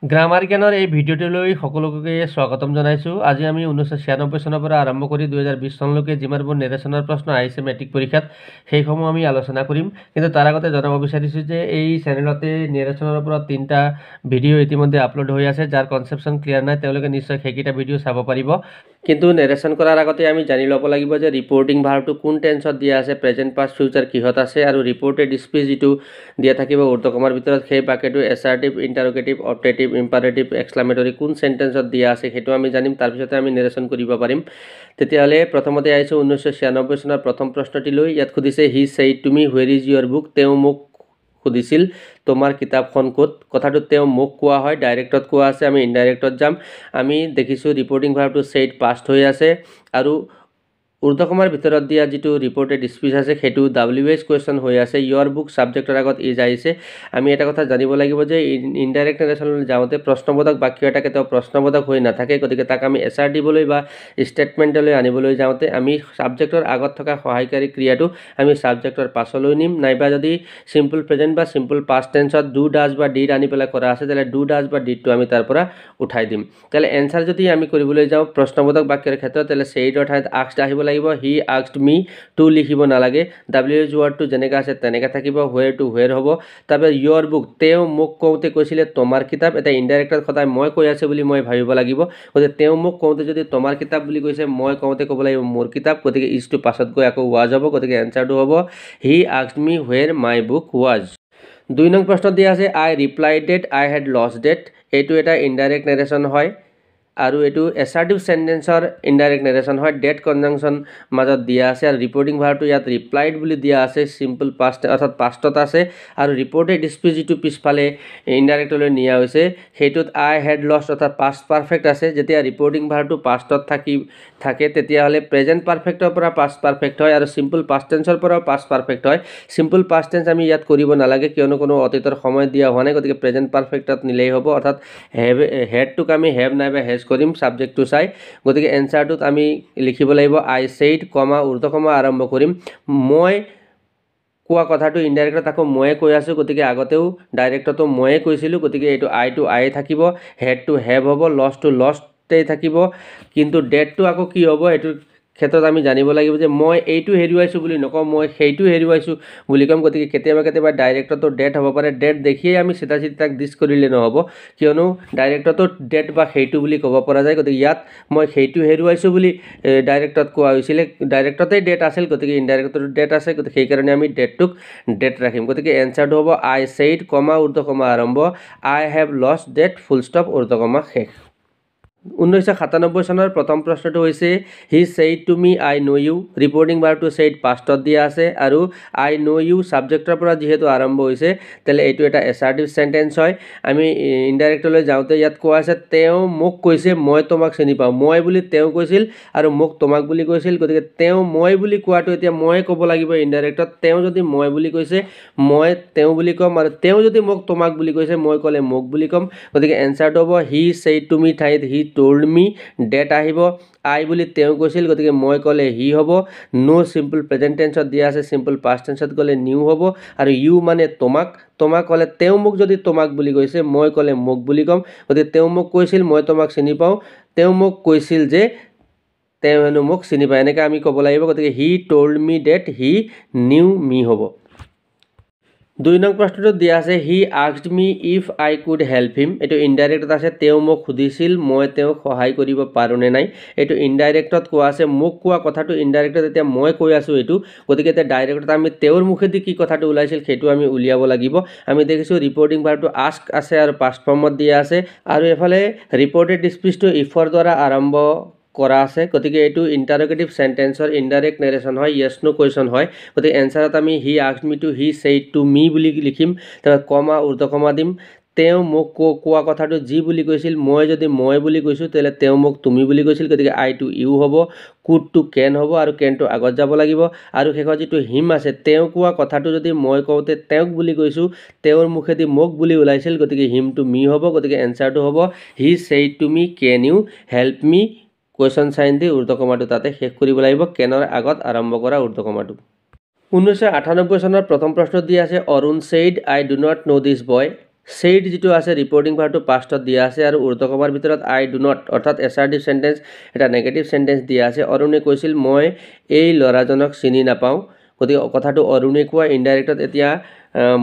Grammar জ্ঞানৰ এই ভিডিঅ'টোলৈ সকলোকে স্বাগতম জনাইছোঁ। আজি আমি 1996 চনৰ পৰা আৰম্ভ কৰি 2020 চনলৈকে যিমানবোৰ নেৰেশ্যনৰ প্ৰশ্ন আহিছে মেট্ৰিক পৰীক্ষাত সেইসমূহ আমি আলোচনা কৰিম। কিন্তু তাৰ আগতে জনাব বিচাৰিছোঁ যে এই চেনেলতে নেৰেশ্যনৰ ওপৰত 3টা ভিডিঅ' ইতিমধ্যে আপলোড হৈ আছে। যাৰ কনচেপশ্যন ক্লিয়াৰ নাই তেওঁলোকে নিশ্চয় সেইকেইটা ভিডিঅ' চাব পাৰিব। কিন্তু নেৰেশ্যন কৰাৰ আগতে আমি জানি ল'ব লাগিব যে ৰিপৰ্টিং ভাৰ্বটো কোন টেন্সত দিয়া আছে, প্ৰেজেণ্ট পাষ্ট ফিউচাৰ কিহত আছে, আৰু ৰিপৰ্টেড স্পীচ যিটো দিয়া থাকিব উৰ্দ্ধকমাৰ ভিতৰত সেই বাক্যটো এছাৰ্টিভ, ইণ্টাৰোগেটিভ, অপটেটিভ, ইম্পাৰেটিভ, এক্সক্লামেটৰী কোন চেণ্টেন্সত দিয়া আছে সেইটো আমি জানিম। তাৰপিছতে আমি নেৰেশ্যন কৰিব পাৰিম। তেতিয়াহ'লে প্ৰথমতে আহিছোঁ 1996 চনৰ প্ৰথম প্ৰশ্নটিলৈ। ইয়াত সুধিছে he said to me where is your book. তেওঁ মোক সুধিছিল তোমাৰ কিতাপখন ক'ত। কথাটো তেওঁ মোক কোৱা হয়, ডাইৰেক্টত কোৱা আছে, আমি ইনডাইৰেক্টত যাম। আমি দেখিছোঁ ৰিপৰ্টিং ভাৰ্বটো ছেইড পাষ্ট হৈ আছে আৰু উৰ্দ্ধকমাৰ ভিতৰত দিয়া যিটো ৰিপৰ্টেড স্পীচ আছে সেইটো WH কুৱেশ্যন হৈ আছে। ইয়ৰ বুক ছাবজেক্টৰ আগত ইজ আহিছে। আমি এটা কথা জানিব লাগিব যে ইনডাইৰেক্ট নেৰেশ্যনলৈ যাওঁতে প্ৰশ্নবোধক বাক্য এটা কেতিয়াও প্ৰশ্নবোধক হৈ নাথাকে। গতিকে তাক আমি এছাৰ দিবলৈ বা ষ্টেটমেণ্টলৈ আনিবলৈ যাওঁতে আমি ছাবজেক্টৰ আগত থকা সহায়কাৰী ক্ৰিয়াটো আমি ছাবজেক্টৰ পাছলৈ নিম, নাইবা যদি চিম্পল প্ৰেজেণ্ট বা চিম্পল পাষ্ট টেন্সত ডু, ডাজ বা ডিড আনি পেলাই কৰা আছে তেতিয়াহ'লে ডু, ডাজ বা ডিডটো আমি তাৰ পৰা উঠাই দিম। তেতিয়াহ'লে এনচাৰ যদি আমি কৰিবলৈ যাওঁ প্ৰশ্নবোধক বাক্যৰ ক্ষেত্ৰত তেতিয়াহ'লে ছেইডৰ ঠাইত আস্কড আহিব লাগিব। হি আস্কড মি টু লিখিব নালাগে। WH ৱাৰ্ডটো যেনেকৈ আছে তেনেকৈ থাকিব। হুৱেৰ টু হুৱেৰ হ'ব। তাৰপিছত ইয়ৰ বুক, তেওঁ মোক কওঁতে কৈছিলে তোমাৰ কিতাপ। এটা ইনডাইৰেক্টত সদায় মই কৈ আছোঁ বুলি মই ভাবিব লাগিব। গতিকে তেওঁ মোক কওঁতে যদি তোমাৰ কিতাপ বুলি কৈছে, মই কওঁতে ক'ব লাগিব মোৰ কিতাপ। গতিকে ইজটো পাছত গৈ আকৌ ৱাজ হ'ব। গতিকে এনচাৰটো হ'ব he asked me where my book was. 2 নং প্ৰশ্নত দিয়া আছে আই ৰিপ্লাইড ডেট আই হেড লষ্ট ডেট। এইটো এটা ইনডাইৰেক্ট নেৰেশ্যন হয় আৰু এইটো এছাৰ্টিভ চেণ্টেন্সৰ ইনডাইৰেক্ট নেৰেশ্যন হয়। ডেট কনজাংশ্যন মাজত দিয়া আছে আৰু ৰিপৰ্টিং ভাৰ্বটো ইয়াত ৰিপ্লাইড বুলি দিয়া আছে, চিম্পল পাষ্ট অৰ্থাৎ পাষ্টত আছে। আৰু ৰিপৰ্টেড স্পীচ যিটো পিছফালে ইনডাইৰেক্টলৈ নিয়া হৈছে সেইটোত আই হেড লষ্ট অৰ্থাৎ পাষ্ট পাৰফেক্ট আছে। যেতিয়া ৰিপৰ্টিং ভাৰ্বটো পাষ্টত থাকে তেতিয়াহ'লে প্ৰেজেণ্ট পাৰফেক্টৰ পৰা পাষ্ট পাৰফেক্ট হয় আৰু চিম্পল পাষ্ট টেন্সৰ পৰাও পাষ্ট পাৰফেক্ট হয়। চিম্পল পাষ্ট টেন্স আমি ইয়াত কৰিব নালাগে কিয়নো কোনো অতীতৰ সময় দিয়া হোৱা নাই। গতিকে প্ৰেজেণ্ট পাৰফেক্টত নিলেই হ'ব, অৰ্থাৎ হেডটোক আমি হেভ নাইবা হেজ কৰিম ছাবজেক্টটো চাই। গতিকে এনচাৰটোত আমি লিখিব লাগিব আই ছেইড কমা উৰ্দ্ধকমা আৰম্ভ কৰিম। মই কোৱা কথাটো ইনডাইৰেক্টত আকৌ ময়ে কৈ আছোঁ। গতিকে আগতেও ডাইৰেক্টতো ময়ে কৈছিলোঁ। গতিকে এইটো আইটো আয়ে থাকিব, হেডটো হেভ হ'ব, লষ্টটো লষ্টেই থাকিব। কিন্তু ডেটটো আকৌ কি হ'ব এইটোৰ ক্ষেত্ৰত আমি জানিব লাগিব যে মই এইটো হেৰুৱাইছোঁ বুলি নকওঁ, মই সেইটো হেৰুৱাইছোঁ বুলি ক'ম। গতিকে কেতিয়াবা ডাইৰেক্টতো ডেট হ'ব পাৰে। ডেট দেখিয়েই আমি চিধা তাক দিছ কৰিলে নহ'ব কিয়নো ডাইৰেক্টতো ডেট বা সেইটো বুলি ক'ব পৰা যায়। গতিকে ইয়াত মই সেইটো হেৰুৱাইছোঁ বুলি ডাইৰেক্টত কোৱা হৈছিলে, ডাইৰেক্টতেই ডেট আছিল। গতিকে ইনডাইৰেক্টতো ডেট আছে। গতিকে সেইকাৰণে আমি ডেটটোক ডেট ৰাখিম। গতিকে এনচাৰটো হ'ব আই ছেইড কমা উৰ্দ্ধকমা আৰম্ভ I have lost that full stop উৰ্দ্ধকমা শেষ। 1997 চনৰ প্ৰথম প্ৰশ্নটো হৈছে he said to me I know' you. Reporting ভাৰ্বটো ছেইড পাষ্টত দিয়া আছে আৰু আই ন' ইউ ছাবজেক্টৰ পৰা যিহেতু আৰম্ভ হৈছে তেতিয়াহ'লে এইটো এটা এছাৰ্টিভ চেণ্টেন্স হয়। আমি ইনডাইৰেক্টলৈ যাওঁতে ইয়াত কোৱা আছে তেওঁ মোক কৈছে মই তোমাক চিনি পাওঁ। মই বুলি তেওঁ কৈছিল আৰু মোক তোমাক বুলি কৈছিল। গতিকে তেওঁ মই বুলি কোৱাটো এতিয়া মই ক'ব লাগিব ইনডাইৰেক্টত। তেওঁ যদি মই বুলি কৈছে মই তেওঁ বুলি ক'ম, আৰু তেওঁ যদি মোক তোমাক বুলি কৈছে মই ক'লে মোক বুলি ক'ম। গতিকে এনচাৰটো হ'ব হি ছেইড টু মি ঠাইত হি টল্ড মি, ডেট আহিব। আই বুলি তেওঁ কৈছিল গতিকে মই ক'লে হি হ'ব। নো চিম্পল প্ৰেজেণ্ট টেন্সত দিয়া আছে, চিম্পল পাষ্ট টেন্সত গ'লে নিউ হ'ব। আৰু ইউ মানে তোমাক ক'লে তেওঁ মোক যদি তোমাক বুলি কৈছে মই ক'লে মোক বুলি ক'ম। গতিকে তেওঁ মোক কৈছিল মই তোমাক চিনি পাওঁ, তেওঁ মোক কৈছিল যে তেওঁ হেনো মোক চিনি পায়, এনেকৈ আমি ক'ব লাগিব। গতিকে he told me that he knew me হ'ব। 2 নং প্ৰশ্নটোত দিয়া আছে he asked me if I could help him. এইটো ইনডাইৰেক্টত আছে, তেওঁ মোক সুধিছিল মই তেওঁক সহায় কৰিব পাৰোঁ নে নাই। এইটো ইনডাইৰেক্টত কোৱা আছে, মোক কোৱা কথাটো ইনডাইৰেক্টত এতিয়া মই কৈ আছোঁ এইটো। গতিকে এতিয়া ডাইৰেক্টত আমি তেওঁৰ মুখেদি কি কথাটো ওলাইছিল সেইটো আমি উলিয়াব লাগিব। আমি দেখিছোঁ ৰিপৰ্টিং ভাৰ্বটো আস্ক আছে আৰু পাষ্ট ফৰ্মত দিয়া আছে আৰু এফালে ৰিপৰ্টেড স্পীচটো ইফৰ দ্বাৰা আৰম্ভ কৰা আছে। গতিকে এইটো ইণ্টাৰোগেটিভ চেণ্টেন্সৰ ইনডাইৰেক্ট নেৰেশ্যন হয়, য়েছ নো কুৱেশ্যন হয়। গতিকে এনচাৰত আমি হি asked me two he said to me বুলি লিখিম, তাৰপৰা কমা উৰ্দ্ধকমা দিম। তেওঁ মোক কোৱা কথাটো যি বুলি কৈছিল, মই যদি মই বুলি কৈছোঁ তেতিয়াহ'লে তেওঁ মোক তুমি বুলি কৈছিল। গতিকে আই টু ইউ হ'ব, কুড টু কেন হ'ব আৰু কেনটো আগত যাব লাগিব। আৰু শেষত যিটো হিম আছে, তেওঁ কোৱা কথাটো যদি মই কওঁতে তেওঁক বুলি কৈছোঁ, তেওঁৰ মুখেদি মোক বুলি ওলাইছিল। গতিকে হিম টু মি হ'ব। গতিকে এনচাৰটো হ'ব he said to me can you help me, question sign দি উৰ্দ্ধকমাটো তাতে শেষ কৰিব লাগিব, কেনৰ আগত আৰম্ভ কৰা উৰ্দ্ধকমাটো। 1998 চনৰ প্ৰথম প্ৰশ্নত দিয়া আছে Arun said I do not no' this boy. said যেটো আছে ৰিপৰ্টিং ভাৰ্বটো পাষ্টত দিয়া আছে আৰু ঊৰ্ধ্বকমাৰ ভিতৰত I do not অৰ্থাৎ এছাৰ্টিভ সেন্টেন্স এটা নেগেটিভ সেন্টেন্স দিয়া আছে অৰুণে কৈছিল মই এই ল'ৰাজনক চিনি নাপাওঁ গতিকে কথাটো অৰুণে কোৱা ইনডাইৰেক্টত এতিয়া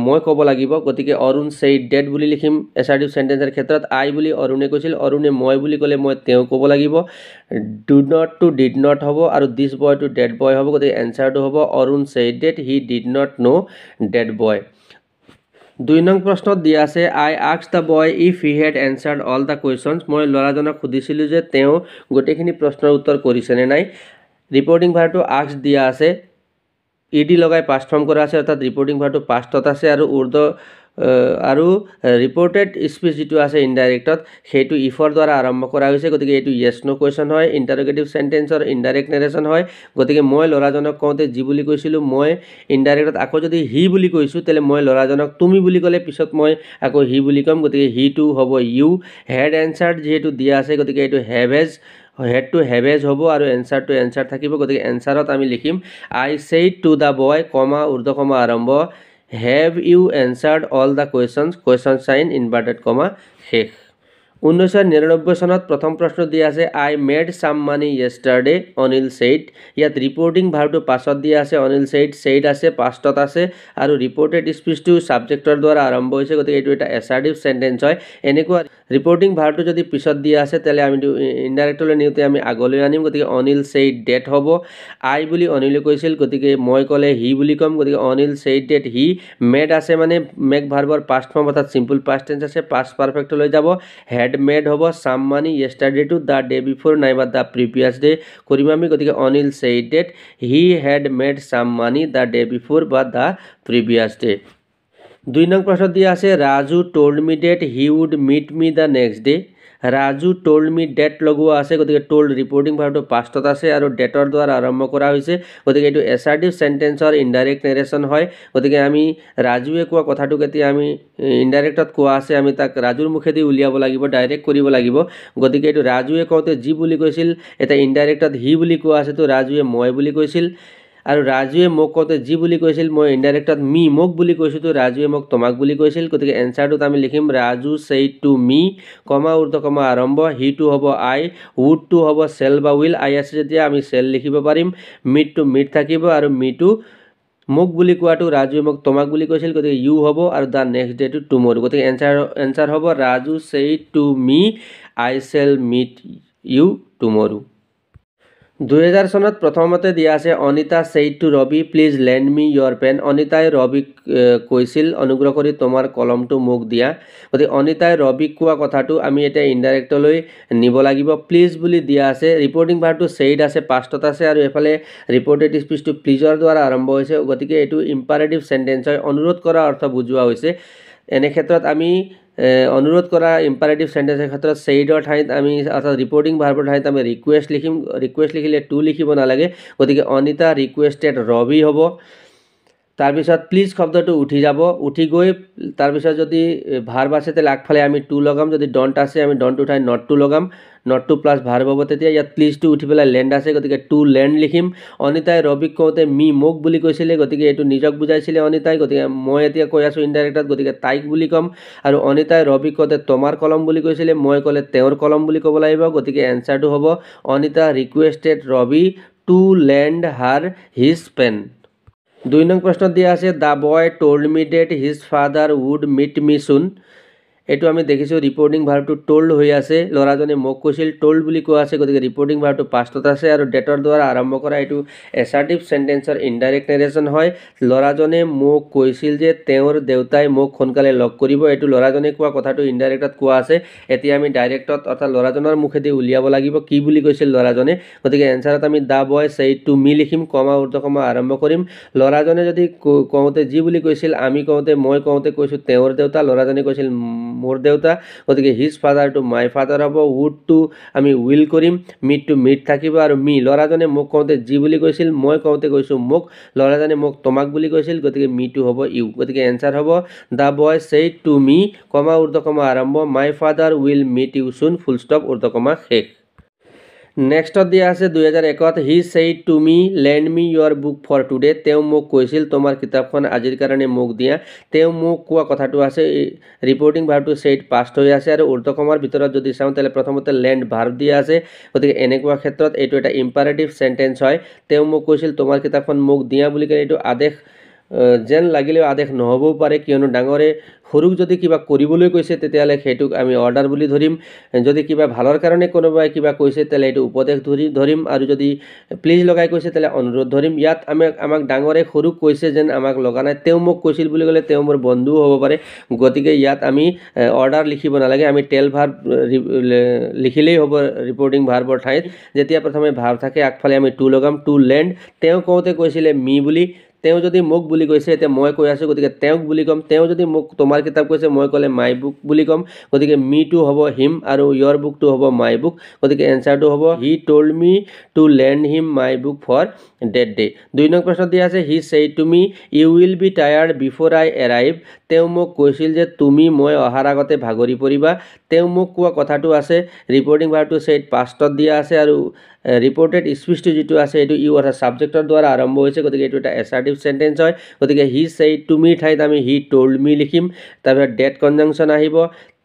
মই ক'ব লাগিব গতিকে অৰুণ said that বুলি লিখিম এছাৰ্টিভ সেন্টেন্সৰ ক্ষেত্ৰত I বুলি অৰুণে কৈছিল অৰুণে মই বুলি ক'লে মই তেওঁ ক'ব লাগিব do not to did not হ'ব আৰু this boy to that boy হ'ব গতিকে এনসাৰটো হ'ব Arun said that he did not know that boy 2 নং প্ৰশ্নত দিয়া আছে I asked the boy if he had answered all the questions মই ল'ৰাজনক সুধিছিলো যে তেওঁ গোটেইখিনি প্ৰশ্নৰ উত্তৰ কৰিছে নে নাই ৰিপৰ্টিং ভাৰ্বটো asked দিয়া আছে ed লগাই পাষ্ট ফৰ্ম কৰা আছে অৰ্থাৎ ৰিপৰ্টিং ভাৰ্বটো পাষ্টত আছে আৰু আৰু ৰিপৰ্টেড স্পিচ যেটো আছে ইনডাইৰেক্টত হেতু ইফৰ দ্বাৰা আৰম্ভ কৰা হৈছে গতিকে এটো yes no কোৱেশ্চন হয় ইন্টাৰোগেটিভ সেন্টেন্সৰ ইনডাইৰেক্ট নাৰেশন হয় গতিকে মই ল'ৰাজনক কওঁতে জি বুলি কৈছিলো মই ইনডাইৰেক্টত আকৌ যদি হি বুলি কৈছো তেলে মই ল'ৰাজনক তুমি বুলি ক'লে পিছত মই আকৌ হি বুলি কম গতিকে হি টু হ'ব ইউ হেড এনসাৰ্ড যেটো দিয়া আছে গতিকে এটো হেভেজ had to have as hobo aru answer to answer thakibo gotike answer ot ami likhim I said to the boy comma urdho comma arambho have you answered all the questions question sign inverted comma sheikh 1999 সনত প্ৰথম প্ৰশ্ন দিয়া আছে I made some money yesterday Anil said ইয়াত reporting ভাৰ্বটো পাছত দিয়া আছে Anil said আছে পাষ্টত আছে আৰু ৰিপৰ্টেড স্পিচটো সাবজেক্টৰ দ্বাৰা আৰম্ভ হৈছে গতিকে এটো এটা এছাৰ্টিভ সেন্টেন্স হয় এনেকুৱা ৰিপৰ্টিং ভাৰ্বটো যদি পিছত দিয়া আছে তেলে আমি ইনডাইৰেক্টলি নিউতে আমি আগলৈ আনিম গতিকে Anil said that হ'ব I বুলি অনিলে কৈছিল গতিকে মই ক'লে হি বুলি কম গতিকে Anil said that he made আছে মানে মেক ভাৰ্বৰ পাষ্ট ফৰ্ম অৰ্থাৎ সিম্পল পাষ্ট টেন্স আছে পাষ্ট পাৰফেক্ট লৈ যাব had made hobo some money yesterday to the day before naiba the previous day korim ami gotike Anil said that he had made some money the day before but the previous day 2 নং প্ৰশ্ন দিয়া আছে Raju told me that he would meet me the next day Raju told me that লগোৱা আছে গতিকে told reporting ভাৰ্বটো পাষ্টত আছে আৰু ডেটৰ দ্বাৰা আৰম্ভ কৰা হৈছে গতিকে এটো এছাৰ্টিভ সেন্টেন্সৰ ইনডাইৰেক্ট নাৰেশন হয় গতিকে আমি ৰাজুৱে কোৱা কথাটো কেতিয়া আমি ইনডাইৰেক্টত কোৱা আছে আমি তাক ৰাজুৰ মুখেদি উলিয়াব লাগিব ডাইৰেক্ট কৰিব লাগিব গতিকে এটো ৰাজুৱে কওঁতে জি বুলি কৈছিল এটা ইনডাইৰেক্টত হি বুলি কোৱা আছে তো ৰাজুৱে মই বুলি কৈছিল আৰু ৰাজুৱে মোক কওঁতে জি বুলি কৈছিল মই ইনডাইৰেক্টত মি মোক বুলি কৈছো তো ৰাজুৱে মোক তোমাক বুলি কৈছিল গতিকে এনসাৰটো আমি লিখিম ৰাজু said to me কমা ঊৰ্ধ্ব কমা আৰম্ভ হি টু হ'ব I would টু হ'ব shall বা will I আছে যেতিয়া আমি shall লিখিব পাৰিম meet to meet থাকিব আৰু me টু মোক বুলি কোৱাটো ৰাজুৱে মোক তোমাক বুলি কৈছিল গতিকে ইউ হ'ব আৰু দা নেক্সট ডে টু টুমৰো গতিকে এনসাৰ হ'ব Raju said to me I shall meet you tomorrow 2000 সনত প্ৰথমতে দিয়া আছে Anita said to Ravi please lend me your pen অনিতাই ৰবিক কৈছিল অনুগ্ৰহ কৰি তোমাৰ কলমটো মোক দিয়া গতিকে অনিতাই ৰবিক কোৱা কথাটো আমি এটা ইনডাইৰেক্টলৈ নিব লাগিব প্লিজ বুলি দিয়া আছে ৰিপৰ্টিং ভাৰ্বটো said আছে পাষ্টত আছে আৰু এফালে ৰিপৰ্টেড স্পিচটো প্লিজৰ দ্বাৰা আৰম্ভ হৈছে গতিকে এটো ইম্পাৰেটিভ সেন্টেন্স হয় অনুৰোধ কৰা অৰ্থ বুজোৱা হৈছে এনে ক্ষেত্ৰত আমি অনুৰোধ কৰা ইম্পাৰেটিভ সেন্টেন্সৰ ক্ষেত্ৰত saidৰ ঠাইত আমি অৰ্থাৎ ৰিপৰ্টিং ভাৰ্বৰ ঠাইত আমি ৰিকুৱেষ্ট লিখিম ৰিকুৱেষ্ট লিখিলে টু লিখিব নালাগে গতিকে অনিতা ৰিকুৱেষ্টেড ৰবি হ'ব তাৰ পিছত প্লিজ শব্দটো উঠি যাব উঠি গৈ তাৰ পিছত যদি ভাৰ্ব আছে তেলে আগফালে আমি টু লগাম যদি ডন্ট আছে আমি ডন্ট উঠাই নট টু লগাম নট টু প্লাস ভাৰ্ব হ'ব তেতিয়া ইয়াত প্লিজ টু উঠি পেলাই লেন্ড আছে গতিকে টু লেন্ড লিখিম অনিতাই ৰবিক কওঁতে মি মোক বুলি কৈছিলে গতিকে এটো নিজক বুজাইছিলে অনিতাই গতিকে মই এতিয়া কৈ আছো ইনডাইৰেক্টত গতিকে তাইক বুলি কম আৰু অনিতাই ৰবিক কওঁতে তোমাৰ কলম বুলি কৈছিলে মই ক'লে তেওঁৰ কলম বুলি ক'ব লাগিব গতিকে এনসাৰটো হ'ব Anita requested Ravi to lend her his pen 2 নং প্ৰশ্ন দিয়া আছে দা বয় told me that his father would meet me soon এটো আমি দেখিছো ৰিপৰ্টিং ভাৰ্বটো told হৈ আছে লৰাজনে মোক কৈছিল told বুলি কোৱা আছে গতিকে ৰিপৰ্টিং ভাৰ্বটো পাষ্টত আছে আৰু ডেটৰ দ্বাৰা আৰম্ভ কৰা এটো এছাৰ্টিভ সেন্টেন্সৰ ইনডাইৰেক্ট নাৰেশন হয় লৰাজনে মোক কৈছিল যে তেওঁৰ দেউতাই মোক সোনকালে লগ কৰিব এটো লৰাজনে কোৱা কথাটো ইনডাইৰেক্টত কোৱা আছে এতিয়া আমি ডাইৰেক্টত অৰ্থাৎ লৰাজনৰ মুখেদি উলিয়াব লাগিব কি বুলি কৈছিল লৰাজনে গতিকে এনসাৰত আমি দা বয় said to me লিখিম কমা ঊৰ্ধ্ব কমা আৰম্ভ কৰিম লৰাজনে যদি কওঁতে জি বুলি কৈছিল আমি কওঁতে মই কওঁতে কৈছো তেওঁৰ দেউতা লৰাজনে কৈছিল মোৰ দেউতা গতিকে his father to my father হ'ব would টু আমি will কৰিম meet টু meet থাকিব আৰু মি লৰাজনে মোক কওঁতে জি বুলি কৈছিল মই কওঁতে কৈছো মোক লৰাজনে মোক তোমাক বুলি কৈছিল গতিকে মি টু হ'ব ইউ গতিকে এনসাৰ হ'ব দা বয় said to me কমা ঊৰ্ধ্ব কমা আৰম্ভ my father will meet you soon full stop ঊৰ্ধ্ব কমা শেষ নেক্সটত দিয়া আছে 2001ত he said to me lend me your book for today তেওঁ মোক কৈছিল তোমাৰ কিতাপখন আজিৰ কাৰণে মোক দিয়া তেওঁ মোক কোৱা কথাটো আছে ৰিপৰ্টিং ভাৰ্বটো ছেইড পাষ্ট হৈ আছে আৰু উৰ্ধকমাৰ ভিতৰত যদি চাওঁ তেলে প্ৰথমতে লেণ্ড ভাৰ্ব দিয়া আছে গতিকে এনেকুৱা ক্ষেত্ৰত এইটো এটা ইম্পাৰেটিভ সেন্টেন্স হয় তেওঁ মোক কৈছিল তোমাৰ কিতাপখন মোক দিয়া বুলি কৈ এইটো আদেশ যেন লাগিলেও আদেশ নহবও পাৰে কিয়নো ডাঙৰে সৰুক যদি কিবা কৰিবলৈ কৈছে তেতিয়ালে হেতুক আমি অৰ্ডাৰ বুলি ধৰিম যদি কিবা ভালৰ কাৰণে কোনোবাই কিবা কৈছে তেলে এইটো উপদেশ ধৰিম আৰু যদি প্লিজ লগাই কৈছে তেলে অনুৰোধ ধৰিম ইয়াত আমাক ডাঙৰে সৰুক কৈছে যেন আমাক লগা নাই তেওঁ মোক কৈছিল বুলি ক'লে তেওঁ মোৰ বন্ধু হ'ব পাৰে গতিকে ইয়াত আমি অৰ্ডাৰ লিখিব নালাগে আমি টেল ভাৰ্ব লিখিলেই হ'ব ৰিপৰ্টিং ভাৰ্বৰ ঠাইত যেতিয়া প্ৰথমে ভাৰ্ব থাকে আগফালে আমি টু লগাম টু লেণ্ড তেওঁ কওঁতে কৈছিলে মি বুলি তেওঁ যদি মোক বুলি কৈছে এতিয়া মই কৈ আছো গতিকে তেওঁক বুলি কম তেওঁ যদি মোক তোমাৰ কিতাপ কৈছে মই ক'লে মাই বুক বুলি কম গতিকে মি টু হ'ব হিম আৰু ইয়ৰ বুক টু হ'ব মাই বুক গতিকে এনসাৰটো হ'ব he told me to lend him my book for that day 2 নং প্ৰশ্ন দিয়া আছে he said to me you will be tired before I arrive তেওঁ মোক কৈছিল যে তুমি মই অহাৰ আগতে ভাগৰি পৰিবা তেওঁ মোক কোৱা কথাটো আছে ৰিপৰ্টিং ভাৰ্বটো ছেইড পাষ্টত দিয়া আছে আৰু ৰিপৰ্টেড স্পীচটো যেটো আছে এটো ইউ অৰ্থাৎ সাবজেক্টৰ দ্বাৰা আৰম্ভ হৈছে গতিকে এটো এটা এছাৰ্টিভ সেন্টেন্স হয় গতিকে হি ছেইড টু মি ঠাইত আমি হি টোল্ড মি লিখিম তাৰপিছত ডেট কনজাংচন আহিব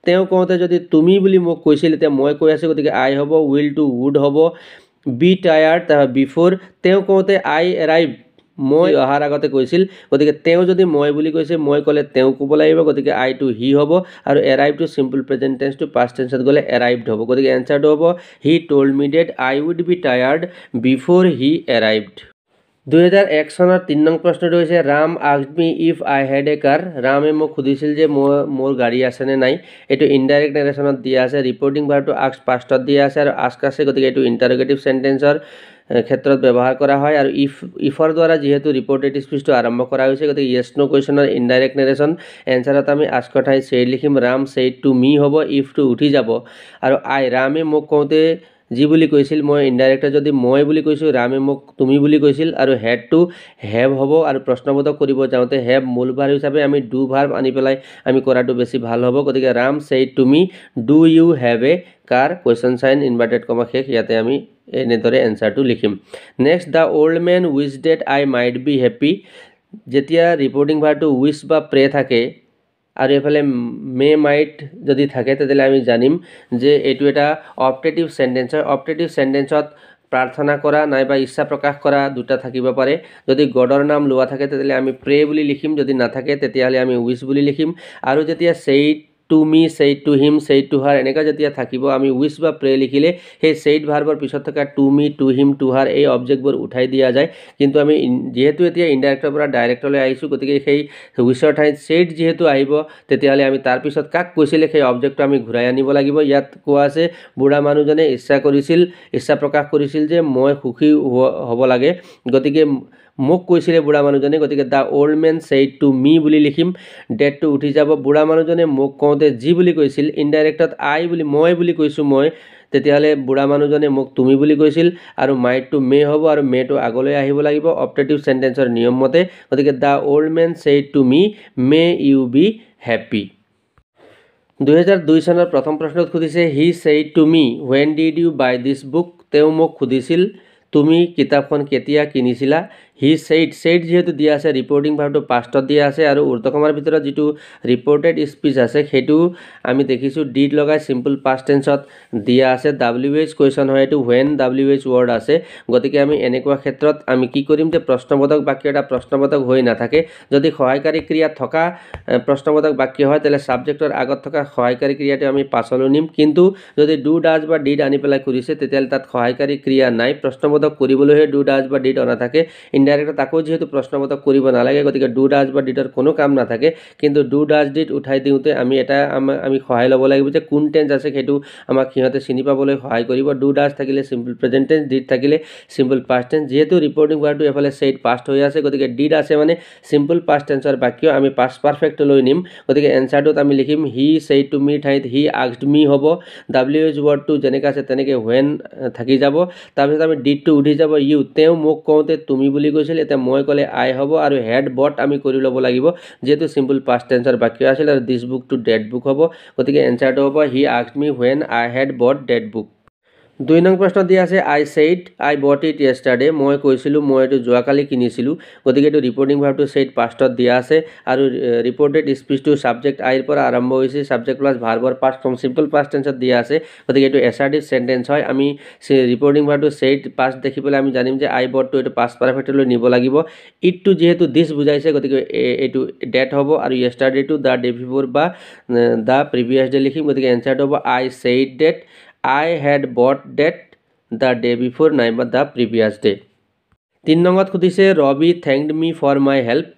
তেওঁ কওঁতে যদি তুমি বুলি মোক কৈছিল এতিয়া মই কৈ আছো গতিকে আই হ'ব উইল টু উড হ'ব বি টায়াৰ্ড তাৰপিছত বিফোৰ তেওঁ কওঁতে আই এৰাইভ মই অহাৰ আগতে কৈছিল গতিকে তেওঁ যদি মই বুলি কৈছে মই ক'লে তেওঁ ক'ব লাগিব গতিকে আই টু হি হ'ব আৰু arrive to simple present tense to past টেন্সত গ'লে এৰাইভড হ'ব গতিকে এনসাৰটো হ'ব he told me that I would be tired before he arrived 2001 চনৰ 3 নং প্ৰশ্নটো হৈছে Ram asked me if I had a car ৰামে মোক সুধিছিল যে মোৰ গাড়ী আছে নে নাই এটো ইনডাইৰেক্ট নেৰেশ্যনত দিয়া আছে ৰিপৰ্টিং ভাৰ্বটো আস্ক পাষ্টত দিয়া আছে আৰু আস্ক আছে গতিকে এটো ইন্টাৰোগেটিভ সেন্টেন্সৰ ক্ষেত্ৰত ব্যৱহাৰ কৰা হয় আৰু ইফৰ দ্বাৰা যেহেতু ৰিপৰ্টেড স্পীচটো আৰম্ভ কৰা হৈছে গতিকে ইয়েস নো কোৱেশ্চনৰ ইনডাইৰেক্ট নেৰেশ্যন এনসাৰত আমি আস্কৰ ঠাইত ছেইড লিখিম ৰাম ছেইড টু মি হ'ব ইফ টু উঠি যাব আৰু আই ৰামে মোক কওঁতে যি বুলি কৈছিল মই ইনডাইৰেক্ট যদি মই বুলি কৈছো ৰামে মোক তুমি বুলি কৈছিল আৰু হেড টু হেভ হ'ব আৰু প্ৰশ্নবোধক কৰিব যাওঁতে হেভ মূল ভাৰ্ব হিচাপে আমি ডু ভাৰ্ব আনি পেলাই আমি কৰাটো বেছি ভাল হ'ব গতিকে Ram said to me do you have a car question sign inverted comma শেষ ইয়াতে আমি এনেদৰে এনসাৰটো লিখিম next the old man wish that I might be happy যেতিয়া ৰিপৰ্টিং ভাৰ্বটো উইচ বা প্ৰে থাকে আৰু এফালে মে মাইট যদি থাকে তেতিয়ালে আমি জানিম যে এইটো এটা অপটেটিভ সেন্টেন্স হয় অপটেটিভ সেন্টেন্সত প্ৰাৰ্থনা কৰা নাইবা ইচ্ছা প্ৰকাশ কৰা দুটা থাকিব পাৰে যদি গডৰ নাম লোৱা থাকে তেতিয়ালে আমি প্ৰে বুলি লিখিম যদি নাথাকে তেতিয়ালে আমি উইচ বুলি লিখিম আৰু যেতিয়া said to me said to him said two হাৰ এনেকা যেতিয়া থাকিব আমি উইচ বা প্ৰে লিখিলে সেই ছেইড ভাৰ্বৰ পিছত থকা to me to him to হাৰ এই অবজেক্টবোৰ উঠাই দিয়া যায় কিন্তু আমি যেহেতু এতিয়া ইনডাইৰেক্টৰ পৰা ডাইৰেক্টলৈ আহিছো গতিকে সেই উইচৰ ঠাইত ছেইড যেহেতু আহিব তেতিয়ালে আমি তাৰ পিছত কাক কৈছিলে সেই অবজেক্টটো আমি ঘূৰাই আনিব লাগিব ইয়াত কোৱা আছে বুঢ়া মানুহজনে ইচ্ছা প্ৰকাশ কৰিছিল যে মই সুখী হ'ব লাগে গতিকে মোক কৈছিলে বুঢ়া মানুহজনে গতিকে the old man said to me বুলি লিখিম ডেটটো উঠি যাব বুঢ়া মানুহজনে মোক কওঁতে যি বুলি কৈছিল ইনডাইৰেক্টত আই বুলি মই বুলি কৈছো মই তেতিয়ালে বুঢ়া মানুহজনে মোক তুমি বুলি কৈছিল আৰু মাইট টু মে হ'ব আৰু মে টু আগলৈ আহিব লাগিব অপটেটিভ সেন্টেন্সৰ নিয়ম মতে গতিকে the old man said to me may you be happy 2002 চনৰ প্ৰথম প্ৰশ্নত খুদিছে he said to me when did you buy this book তেওঁ মোক খুদিছিল তুমি কিতাপখন কেতিয়া কিনিছিলা হি ছেইড যেহেতু দিয়া আছে ৰিপৰ্টিং ভাৰ্বটো পাষ্টত দিয়া আছে আৰু উৰ্ধকমাৰ ভিতৰত যেটো ৰিপৰ্টেড স্পীচ আছে হেতু আমি দেখিছো ডিড লগাই সিম্পল পাষ্ট টেন্সত দিয়া আছে WH কোৱেশ্চন হয় এটো when WH ওয়াৰ্ড আছে গতিকে আমি এনেকুৱা ক্ষেত্ৰত আমি কি কৰিম যে প্ৰশ্নবোধক বাক্য এটা প্ৰশ্নবোধক হৈ নাথাকে যদি সহায়কাৰী ক্ৰিয়া থকা প্ৰশ্নবোধক বাক্য হয় তেলে সাবজেক্টৰ আগত থকা সহায়কাৰী ক্ৰিয়াটো আমি পাছলৈ নিম কিন্তু যদি ডু ডাজ বা ডিড আনি পেলাই কৰিছে তেতিয়ালে তাত সহায়কাৰী ক্ৰিয়া নাই প্ৰশ্নবোধক কৰিবলৈহে ডু ডাজ বা ডিড অনা থাকে ইনডাইৰেক্ট তাকো যেহেতু প্ৰশ্নবোধক কৰিব নালাগে গতিকে ডু ডাজ বা ডিডৰ কোনো কাম নাথাকে কিন্তু ডু ডাজ ডিড উঠাই দিওঁতে আমি এটা আমি সহায় ল'ব লাগিব যে কোন টেন্স আছে হেতু আমাক সিহঁতে চিনি পাবলৈ সহায় কৰিব ডু ডাজ থাকিলে সিম্পল প্ৰেজেন্ট টেন্স ডিড থাকিলে সিম্পল পাষ্ট টেন্স যেহেতু ৰিপৰ্টিং ভাৰ্বটো এফালে ছেইড পাষ্ট হৈ আছে গতিকে ডিড আছে মানে সিম্পল পাষ্ট টেন্সৰ বাক্য আমি পাষ্ট পাৰফেক্ট লৈ নিম গতিকে এনসাৰটোত আমি লিখিম হি ছেইড টু মি ঠাইত হি আস্কড মি হ'ব WH ওয়াৰ্ডটো যেনেকা আছে তেনেকে when থাকি যাব তাৰপিছত আমি ডিড টু উঠি যাব ইউ তেওঁ মোক কওঁতে তুমি বুলি কৈছিল এটা মই ক'লে আই হ'ব আৰু হেড বট আমি কৰি ল'ব লাগিব যেহেতু সিম্পল পাষ্ট টেন্সৰ বাক্য আছিল আৰু this book to that book হ'ব গতিকে এনসাৰটো হ'ব he asked me when I had bought that book 2 নং প্ৰশ্ন দিয়া আছে I said I bought it yesterday মই কৈছিলোঁ মই এইটো যোৱাকালি কিনিছিলোঁ গতিকে এইটো ৰিপৰ্টিং ভাৰ্বটো সেড পাষ্টত দিয়া আছে আৰু ৰিপৰ্টেড স্পীচটো সাবজেক্ট আইৰ পৰা আৰম্ভ হৈছে সাবজেক্ট প্লাস ভাৰ্বৰ পাষ্ট ফৰ্ম সিম্পল পাষ্ট টেন্সত দিয়া আছে গতিকে এইটো এছাৰটিভ সেন্টেন্স হয় আমি ৰিপৰ্টিং ভাৰ্বটো সেড পাষ্ট দেখি পেলাই আমি জানিম যে আই বটটো এইটো পাষ্ট পাৰফেক্টলৈ নিব লাগিব ইটটো যেহেতু দিস বুজাইছে গতিকে এইটো ডেট হ'ব আৰু ইয়েষ্টাৰডেটো দা ডে বিফোৰ বা দা প্ৰিভিয়াছ ডে লিখিম গতিকে এনসাৰটো হ'ব I said that I had bought that the day before naima the previous day. 3 নম্বৰত খুদিছে Ravi thanked me for my help.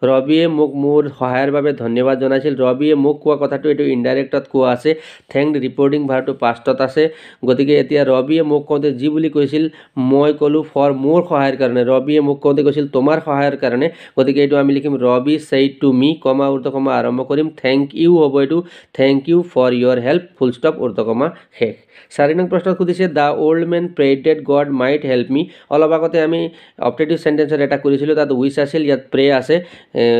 ৰবিয়ে মোক মোৰ সহায়ৰ বাবে ধন্যবাদ জনাইছিল ৰবিয়ে মোক কোৱা কথাটো এটো ইনডাইৰেক্টত কোৱা আছে thanked ৰিপৰ্টিং ভাৰ্বটো পাষ্টত আছে গতিকে এতিয়া ৰবিয়ে মোক কওঁতে যি বুলি কৈছিল মই কলো ফৰ মোৰ সহায়ৰ কাৰণে ৰবিয়ে মোক কওঁতে কৈছিল তোমাৰ সহায়ৰ কাৰণে গতিকে এটো আমি লিখিম ৰবি said to me কমা ঊৰ্ধকমা আৰম্ভ কৰিম thank you হ'ব এটো thank you for your help full stop ঊৰ্ধকমা শেষ 4 নং প্ৰশ্নত খুদিছে the old man prayed that God might help me অলপ আগতে আমি অপটেটিভ সেন্টেন্সৰ এটা কৰিছিলো তাত উইচ আছিল ইয়াত প্ৰে আছে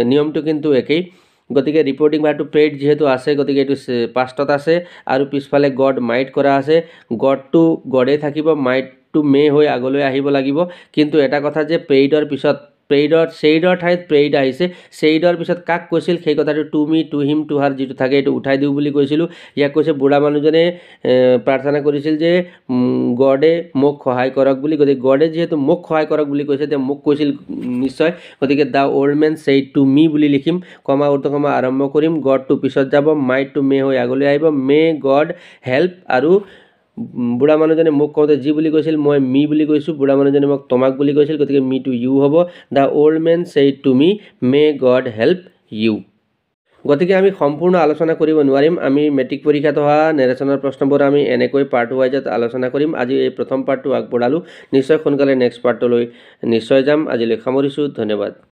নিয়মটো কিন্তু একেই গতিকে ৰিপৰ্টিং ভাৰ্বটো প্ৰেড যেহেতু আছে গতিকে এটো পাষ্টত আছে আৰু পিছফালে গড মাইট কৰা আছে গডটো গডে থাকিব মাইট টু মে হৈ আগলৈ আহিব লাগিব কিন্তু এটা কথা যে প্ৰেডৰ পিছত প্ৰেডৰ সেইডৰ ঠাইত প্ৰেড আহিছে সেইডৰ পিছত কাক কৈছিল সেই কথাটো to me to him to her যেটো থাকে এটো উঠাই দিও বুলি কৈছিল ইয়াক কৈছে বুঢ়া মানুহজনে প্ৰাৰ্থনা কৰিছিল যে গডে মোক সহায় কৰক বুলি গতিকে গডে যেহেতু মোক সহায় কৰক বুলি কৈছে তে মোক কৈছিল নিশ্চয় গতিকে the old man said to me বুলি লিখিম কমা ঊৰ্ধকমা আৰম্ভ কৰিম গড টু পিছত যাব মাইট টু মে হৈ আগলৈ আহিব মে গড হেল্প আৰু বুঢ়া মানুহজনে মোক কওঁতে যি বুলি কৈছিল মই মি বুলি কৈছো বুঢ়া মানুহজনে মোক তোমাক বুলি কৈছিল গতিকে মি টু ইউ হ'ব the old man said to me may God help you গতিকে আমি সম্পূৰ্ণ আলোচনা কৰিব নোৱাৰিম আমি মেট্ৰিক পৰীক্ষাত হোৱা নেৰেচনৰ প্ৰশ্নবোৰ আমি এনেকৈ পাৰ্ট ওয়াইজত আলোচনা কৰিম আজি এই প্ৰথম পাৰ্টটো আগবঢ়ালো নিশ্চয় সোনকালে নেক্সট পাৰ্টলৈ নিশ্চয় যাম আজিলৈ সামৰিছো ধন্যবাদ